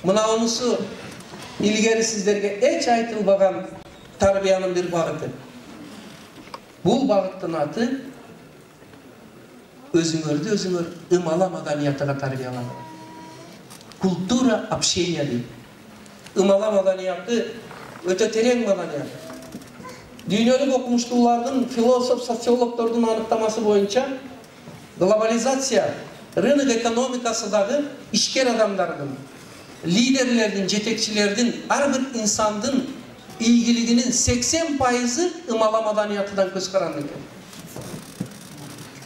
Мына онусу илгери сиздерге эч айтылбаган тарбиянын бир багыты. Бул багыттын аты өзүңөр ымала маданиятыга тарбияланат. Культура общения дейт. Ымала маданияты өтө терең маданият. Дүйнөлүк окумуштуулардын, философ, социологдордун аныктамасы боюнча глобализация, рынок экономикасы дагы ишкер адамдардын, лидерлердин, жетекчилердин, ар бир инсандын ийгилигинин 80% ымала маданиятынан көз каранды экен.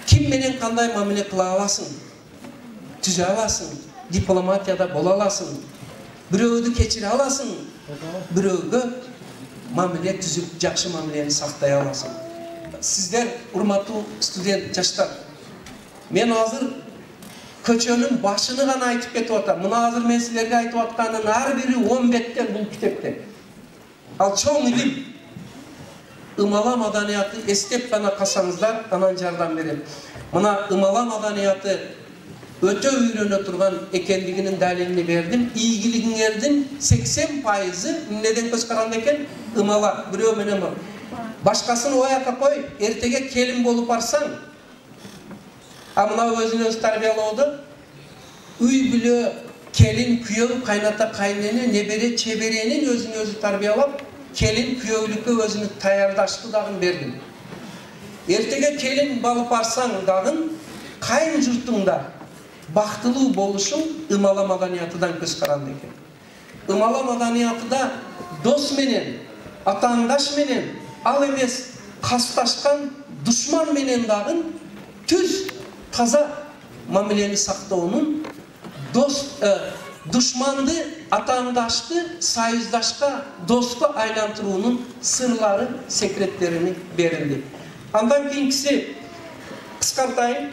Ким менен кандай мамиле кыла аласың, түзө аласың, дипломатияда бола аласың, бирөөдү кечире аласың, бирөөгө мамиле түзүп, жакшы мамилени сактай аласың. Сиздер, урматтуу студент жаштар, мен азыр көчөнүн башыны гана айтып кетип атам. Мына азыр мен силерге айтып атканын ар бири 10 беттен бул китепте. Ал чоң илим. Ымала маданияты эстеп гана калсаңыздар, анан жардам берет. Мына ымала маданияты өтө үйрөнө турган экендигинин далилин бердим. Ийгилигиңердин 80% эмнеден көз каранды экен? Ымала, бирөө менен бар. Башкасын ояка кой, эртеге келин болуп барсаң, а мына өзүн тарбиялоодо үй бүлө, келин, күйөө, кайната, кайнене, небере, чеберенин өзүн тарбиялап, келин күйөөлүккө өзүнү даярдаштыруу дагы бердим. Эртеге келин болуп барсаң дагы кайын журтуңда бактылуу болушуң ымала маданиятыдан көз каранды экен. Ымала маданиятыда дос менен, атаандаш менен, ал эмес касташкан душман менен дагы түз таза мамилени сактоонун, душманды, атаандашты союздашка, доско айлантыруунун сырлары, секреттерини берилди. Андан кийинкиси кыскартайын.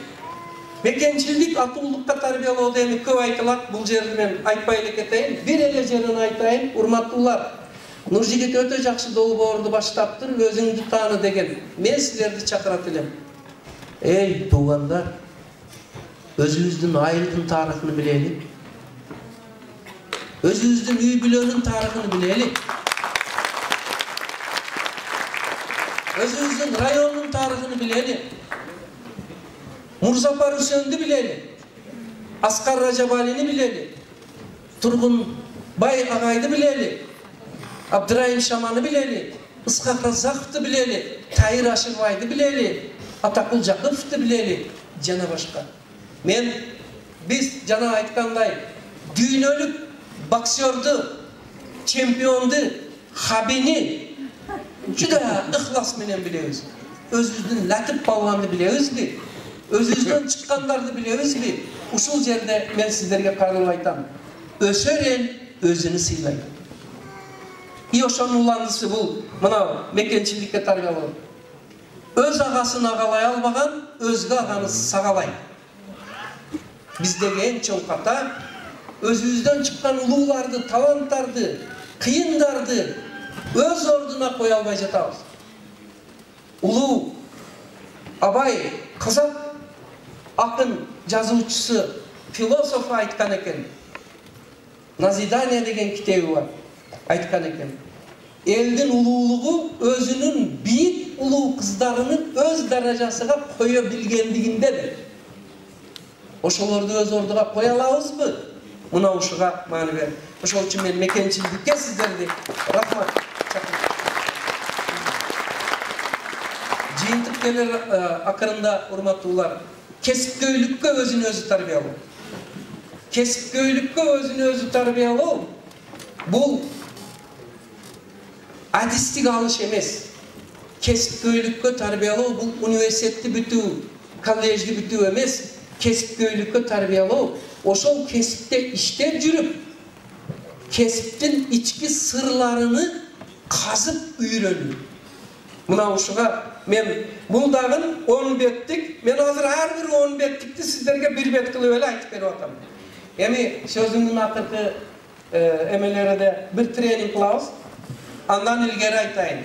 Мекенчилдик, атуулукка тарбиялоодо эми көп айтылат. Бул жерди мен айтпай эле кетейин. Бир эле жерин айтайын. Урматтуулар, Нуржигит өтө жакшы долбоорду баштаптыр, өзүңдү тааны деген. Мен силерди чакырат элем. Эй, туугандар, өзүбүздүн айылдын тарыхын билели. Өзүбүздүн үй бүлөнүн тарыхын билели. Өзүбүздүн райондун тарыхын билели. Мурзапар Үсөндү билели. Аскар Ражабалини билели. Тургунбай агайды билели. Абдырайым Шаманы билели. Ысқақ Разаковду билели. Тайыр Ашырбайды билели. Атакул Жакыповду билели. Жана башка. Биз жана айткандай дүйнөлүк боксерду, чемпионду, хабини жуда ыхлас менен билебиз. Өзүбүздүн латып балганды билебизби? Өзүбүздөн чыккандарды билебизби? Ушул жерде мен сиздерге кайрылып айтам. Өсөрен өзүнү сыйлайт. И ошонун уландысы бул мына мекенчиликке тарбиялоо. Өз агасын агалай албаган өзгө аганы сагалайт. Биздеги эң чоң ката өзүбүздөн чыккан улууларды, таланттарды, кыйындарды өз ордуна кое албай жатабыз. Улуу Абай казак акын, жазуучусу, философ айткан экен. Назидание деген китеби бар. Айткан экен. Элдин улуулугу өзүнүн бийик улуу кыздарынын өз даражасыга кое билгендигинде. Ошолорду өз ордуга кое алабызбы? Мына ушуга маани бер. Ошол үчүн мен мекенчилдикке сиздерди рахмат чакырам. Жыйынтык келер акырында урматтуулар, кесипкөйлүккө өзүн өзү тарбиялоо. Кесипкөйлүккө өзүн өзү тарбиялоо бул адистик алыш эмес. Кесипкөйлүккө тарбиялоо бул университетти бүтүү, коллежди бүтүү эмес. Кесипкөйлүккө тарбиялоо ошол кесипте иштеп жүрүп, кесиптин ички сырларыны казып үйрөнүү. Мына ушуга мен бул дагы 10 беттик, мен азыр ар бир 10 беттикти сиздерге бир бет кылып эле айтып берип атам. Эми сөзүмдүн акыркы эмелерде бир тренинг кылабыз. Андан илгери айтайын.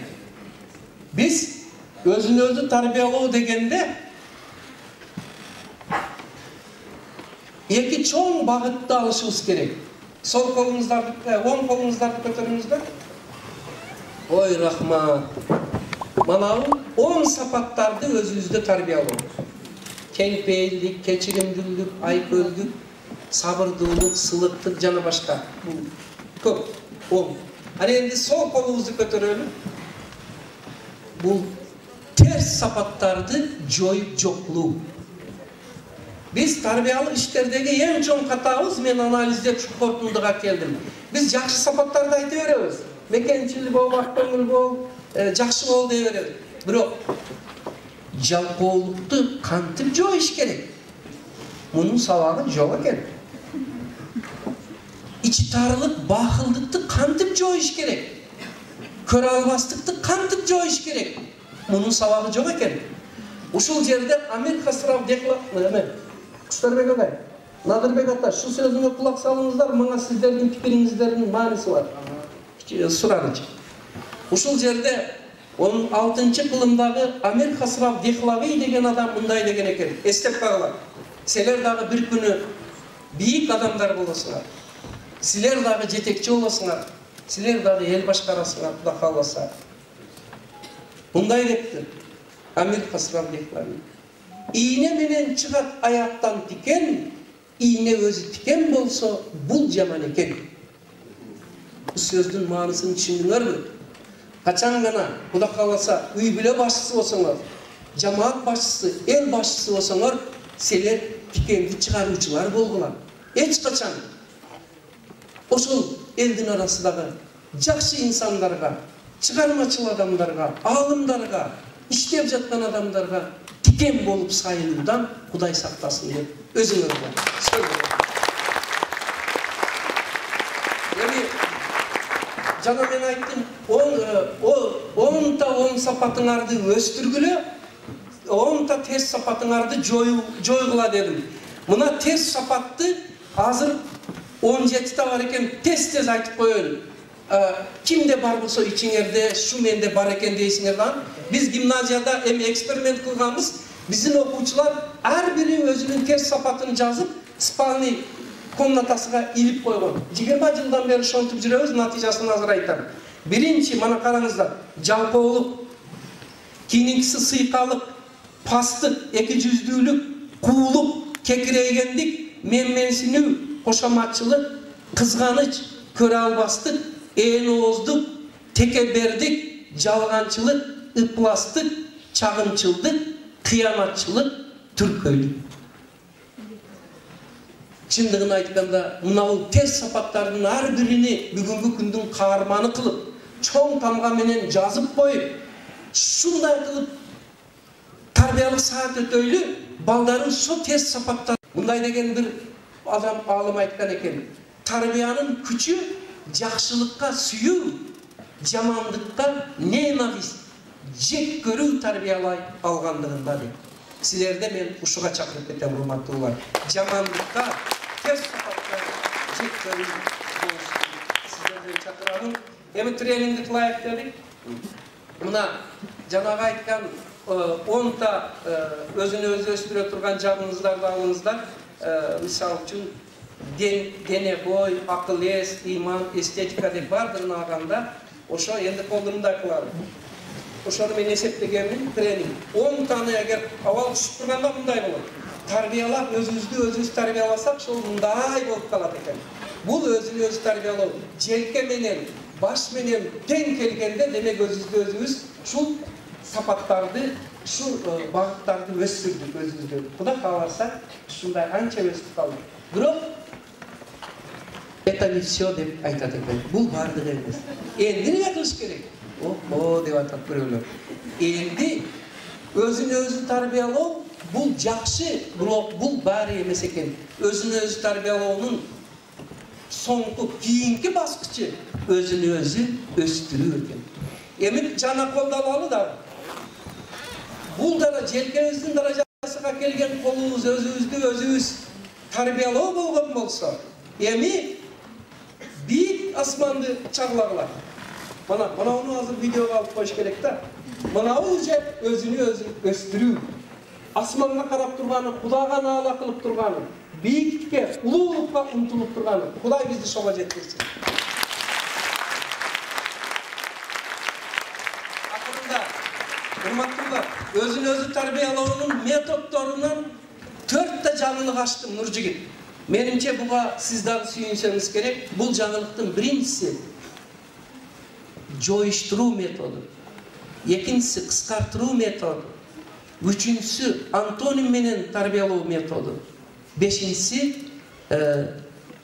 Биз өзүн өзү тарбиялоо дегенде эки чоң багытты алышыбыз керек. Sol kolunuzlardı, oң kolunuzlardı көтөрүңүздөр. Ой, рахмат. Манау 10 сапаттарды өзүбүздө тарбиялоо. Кеңпейилдик, кечиримдүүлүк, айкөлдүк, сабырдуулук, сылыктык жана башка. Бул көп. 10. Аны энди сол колубузду көтөрөлү. Бул терс сапаттарды жоюп жоклуу. Biz tarbiyalı işlerdeki en çok hatamız men analizde şu korkundуğa keldim. Biz жақсы сапаттарды айта беребиz. Мекенчил бол, көңүл бол, жақсы бол дей беребиz. Бирок жалкоолукту кантип жоюш керек? Мунун сабагы жок экен. İçtarılık, bakıldıkты kantip жоюш керек? Көрө албастыкты кантип жоюш керек? Мунун сабагы жок экен. Ушул жерде Амир Хасров Кустарбек агай, Надырбек ата, şu sözüme kulak salыңыздар, мага сиздердин пикириңиздердин мааниси бар. Сураныч. Ушул жерде 16-кылымдагы Амир Хасров Дехлави деген адам мындай деген экен. Эстеп калгыла. Силер дагы бир күнү бийик адамдар болосуңар. Силер дагы жетекчи болосуңар. Силер дагы эл башкарасыңар, Кудай кааласа. Мындай депти Амир Хасров Дехлави. İğne menen çıgat ayaktan tiken, iğne özü tiken bolsa, bul jaman eken. Bu sözdün manısını düşündüңөр mü? Kaçan gana, Kuda kalasa, uy bile başçısı olsaňar, cemaat başçısı, el başçısı olsaňar, seler tikendi çıgaruuçular bolgular. Hiç kaçan. Oşul eldin arasındağı jakşı insanlarga, çıgarmachıl adamlarga, alımlarga, işlep жаткан adamlarga tiken bolup sayılууdan Kuday saktasın dep özüňözgө söylüyorum. Yani jana men ayttım, 10 sapatıňardy östürgülö, 10 ters sapatıňardy joýgula dedim. Muna ters sapatty azır 17 var eken tez aytıp koyun. Kimde bar bolsa içiňerde, şu mende bar eken deysiňerdan. Biz gimnaziyada eksperiment kılganбыз. Bizim okuwçular her biri özünün ters sapatyny жазып, spalny komnatasına ilip koygan. 20 yıldan beri şontup жүрөбүz, natijasyny azır aytam. Birinci, mana karаңыздар, жалкоолук, kийинкisi sıykalık, pastık, ekijüzdүүлүk, kuuluk, kekireygendик, menmensinүү, koşamatçılık, kızganıç, köre albastık, eğenozduk, tekeberdik, жалганчылык, ıplastık, çağınçıldık, kıyamatçılık, türköylük. Çındığını aytkanda, mınau ters sapattardın her birini бүгүnkү күндүн каарманы kılıp, çoğun tamga menen жазып koyup, şunday kılıp, tarbiyalık saat ötöylü, baldarın şu ters sapattar. Bunday degen bir adam alım aytkan eken. Tarbiyanın küçü, jakşılıkka süyүү, jamanlıkka nenavist, jek körүү tarbiyalay algandыгында deyip. Sizlerde men uşuğa çakırıp ketem hurmatlуулар. Jamanlıkka, ters sapatka, jek körүү bolsun. Sizlerden çakıralım. Emi treningdi kılayak dedik. Muna janaga aytkan 10 ta özünü özü östüre turgan jagыңыздарdy alыңыздар. Misal üçün dene boy, akıl es, iman, estetika dep bardırını alganda, oşo endi kolumda kılarım. Oşonu men eseplegenim trening. 10 tane eğer aval düşüp turganda bunday bolot. Tarbiyalap özümüzü tarbiyalasak şol bunday bolup kalat eken. Bul özünü özü tarbiyalao. Jelke menen, baş menen teң kelgende demek özümüz şul sapattardı, şu bağıttardı östürdük özümüzde. Kuda kalarsa şunday ança östüp kaldık. Biro это не все деп айтат экен. Бул бардыгы эмес. Энди эмне кылыш керек? О, деп атат бирөөлөр. Энди өзүнө өзү тарбиялоо бул жакшы, бирок бул баары эмес экен. Өзүнө өзү тарбиялоонун соңку кийинки баскычы өзүнө өзү өстүрүү экен. Эми жана колдоналы да. Бул дара желкебиздин даражасына келген колубуз өзүбүздү тарбиялоо болгон болсо, эми бийик асманды чагылагыла. Mana onu hazır videoga alıp koyuş gerek da. Mana o özünü özü östürүү. Asmanга karap turgаны, Kudaga naala kılıp turgаны. biyiklükке, ululukka umtulup turgan. Kuday bizdi şola жеткирсин. Akırında, urmattımlar, özünü özü tarbiyalauunun metodlarının 4 жаңылык açtım Nurjigit. Menimçe buga siz dagı sүйүнсөңүз керек. Бул жаңылыктын биринчиси жоюштуруу методу. Экинчиси кыскартыруу методу. Үчүнчүсү антоним менен тарбиялоо методу. Бешинчиси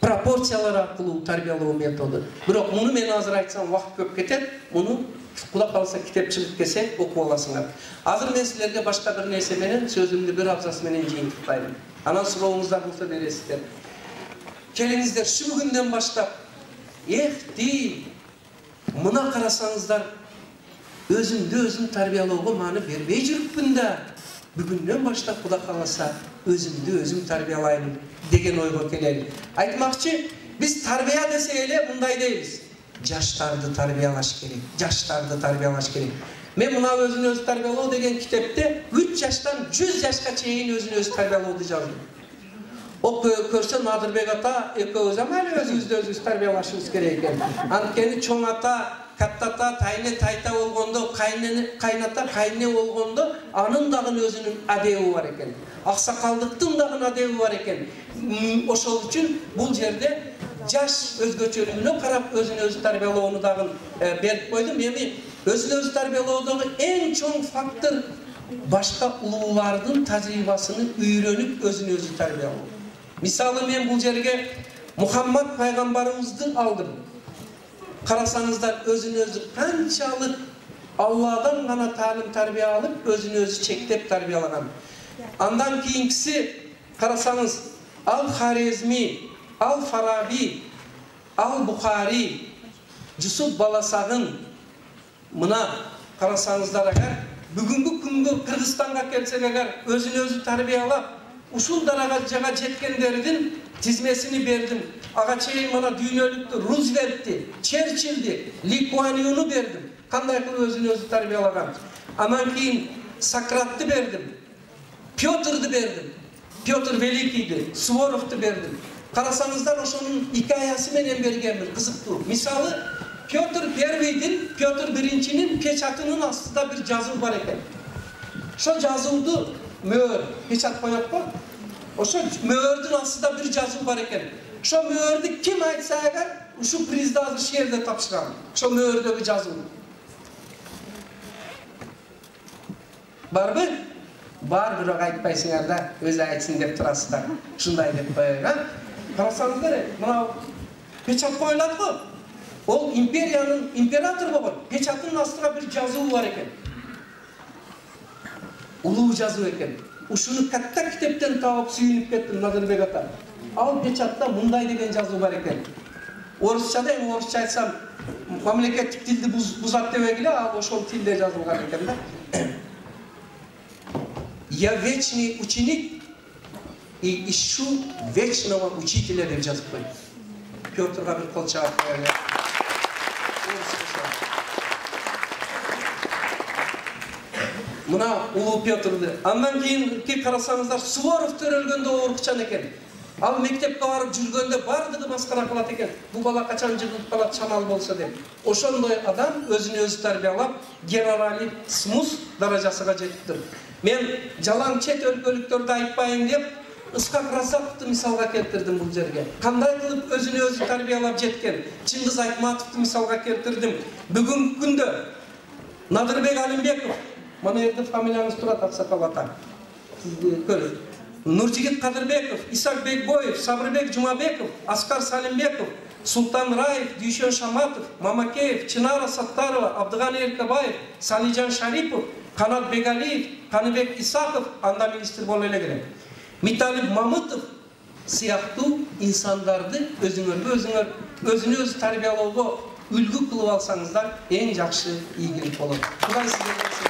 пропорциялар аркылуу тарбиялоо методу. Бирок муну мен азыр айтсам убакыт көп кетет. Муну Куда калса китеп чыгып келсе окуп аласыңар. Азыр мен силерге башка бир нерсе менен сөзүмдү бир абзац менен жыйынтыктайм. Анан сурооңуздар болсо бересиздер. Келиңиздер şu күндөн баштап эхти мына карасаңыздар өзүмдү өзүм тарбиялоого маани бербей жүрүпмүн да. Бүгүндөн баштап Куда каласа өзүмдү өзүм тарбиялайм деген ойго келели. Айтмакчы, биз тарбия десе эле мындай дейбиз. Жаштарды тарбиялаш керек. Жаштарды тарбиялаш керек. Мен мына өзүн өзү тарбиялоо деген китепте 3 жаштан 100 жашка чейин өзүн өзү тарбиялооду жаздым. О көрсө Надырбек ата экөөбүз амалы өзүбүздү өзүбүз тарбиялашыбыз керек экен. Анткени чоң ата, катта ата, тайне тайта болгондо, кайната кайне болгондо анын дагы өзүнүн адеби бар экен. Аксакалдыктын дагы адеби бар экен. Ошол үчүн бул жерде жаш өзгөчөлүгүнө карап өзүн өзү тарбиялоону дагы берип койдум. Эми өзүн өзү тарбиялоодогу эң чоң фактор башка улуулардын тажрыйбасын үйрөнүп өзүн өзү тарбиялоо. Мисалы мен бул жерге Мухаммад пайгамбарыбызды алдым. Карасаңыздар өзүн өзү канчалык Алладан гана таалим тарбия алып, өзүн өзү чектеп тарбиялаган. Андан кийинкиси карасаңыз Ал-Харезми, Ал-Фараби, Ал-Бухари, Жусуп Баласагын мына карасаңыздар агар бүгүнкү күнгө Кыргызстанга келсек агар өзүн өзү тарбиялап ушул даражага жеткендердин тизмесини бердим. Ага чейин мына дүйнөлүктү Рузвельтти, Черчиллди, Ли Куан Юну бердим. Кандай кылып өзүн өзү тарбиялаган. Анан кийин Сократты бердим. Пётрду бердим. Пётр Великийди, Суворовду бердим. Карасаңыздар ошонун икаясы менен бергенмин, кызыктуу. Мисалы, Пётр Первийдин, Пётр Биринчинин печатынын астында бир жазуу бар экен. Ошо жазууду мөөр, печат коет го. Ошо мөөрдүн астында бир жазуу бар экен. Ошо мөөрдү ким айтса агар, ушу призди азыр шээрде тапшырган. Ошо мөөрдөгү жазуу. Барбы? Бар, бирок айтпайсыңар да, өзү айтсын деп турасыздар. Ушундай деп коеюн, а? Карасаңыздар, мына печат коюлат го. Ол империянын император болгон. Печаттын астына бир жазуу бар экен. Улуу жазуу экен. Ушуну катта китептен таап сүйүнүп кеттим Надырбек ата. Ал печатта мындай деген жазуу бар экен. Орусчада, эми орусча айтсам, мамлекеттик тилди бузат дебегиле, ал ошол тилде жазылган экен да. Я вечный ученик и ищу вечного учителя деп жазып койду. Пётрга бир кол чаап коелу. Мына улуу Пётрду. Андан кийинки карасаңыздар Суворов төрөлгөндө оорукчан экен. Ал мектепке барып жүргөндө бардыгы маскара кылат экен. Бул бала качан жыгылып калат чамал болсо деп. Ошондой адам өзүн өзү тарбиялап генерализмус даражасына жетиптир. Мен жалаң чет өлкөлүктөрдү айтпайын деп Ысқақ Разаковду мисалга келтирдим бул жерге. Кандай кылып өзүн өзү тарбиялап жеткен Чыңгыз Айтматовду мисалга келтирдим. Бүгүнкү күндө Надырбек Алимбеков, мына жерде фамилияңыз турат, аксакал ата. Көрүңүз. Нуржигит Кадырбеков, Исак Бекбоев, Сабырбек Жумабеков, Аскар Салимбеков, Султан Раев, Дүйшөн Шаматов, Мамакеев, Чынара Саттарова, Абдыганы Эркебаев, Салижан Шарипов, Канат Бегалиев, Каныбек Исаков, анда министр боло эле керек. Миталип Мамытов сыяктуу инсандарды өзүн өзү тарбиялоого үлгү кылып алсаңыздар эң жакшы ийгилик болот. Кудай сиздерге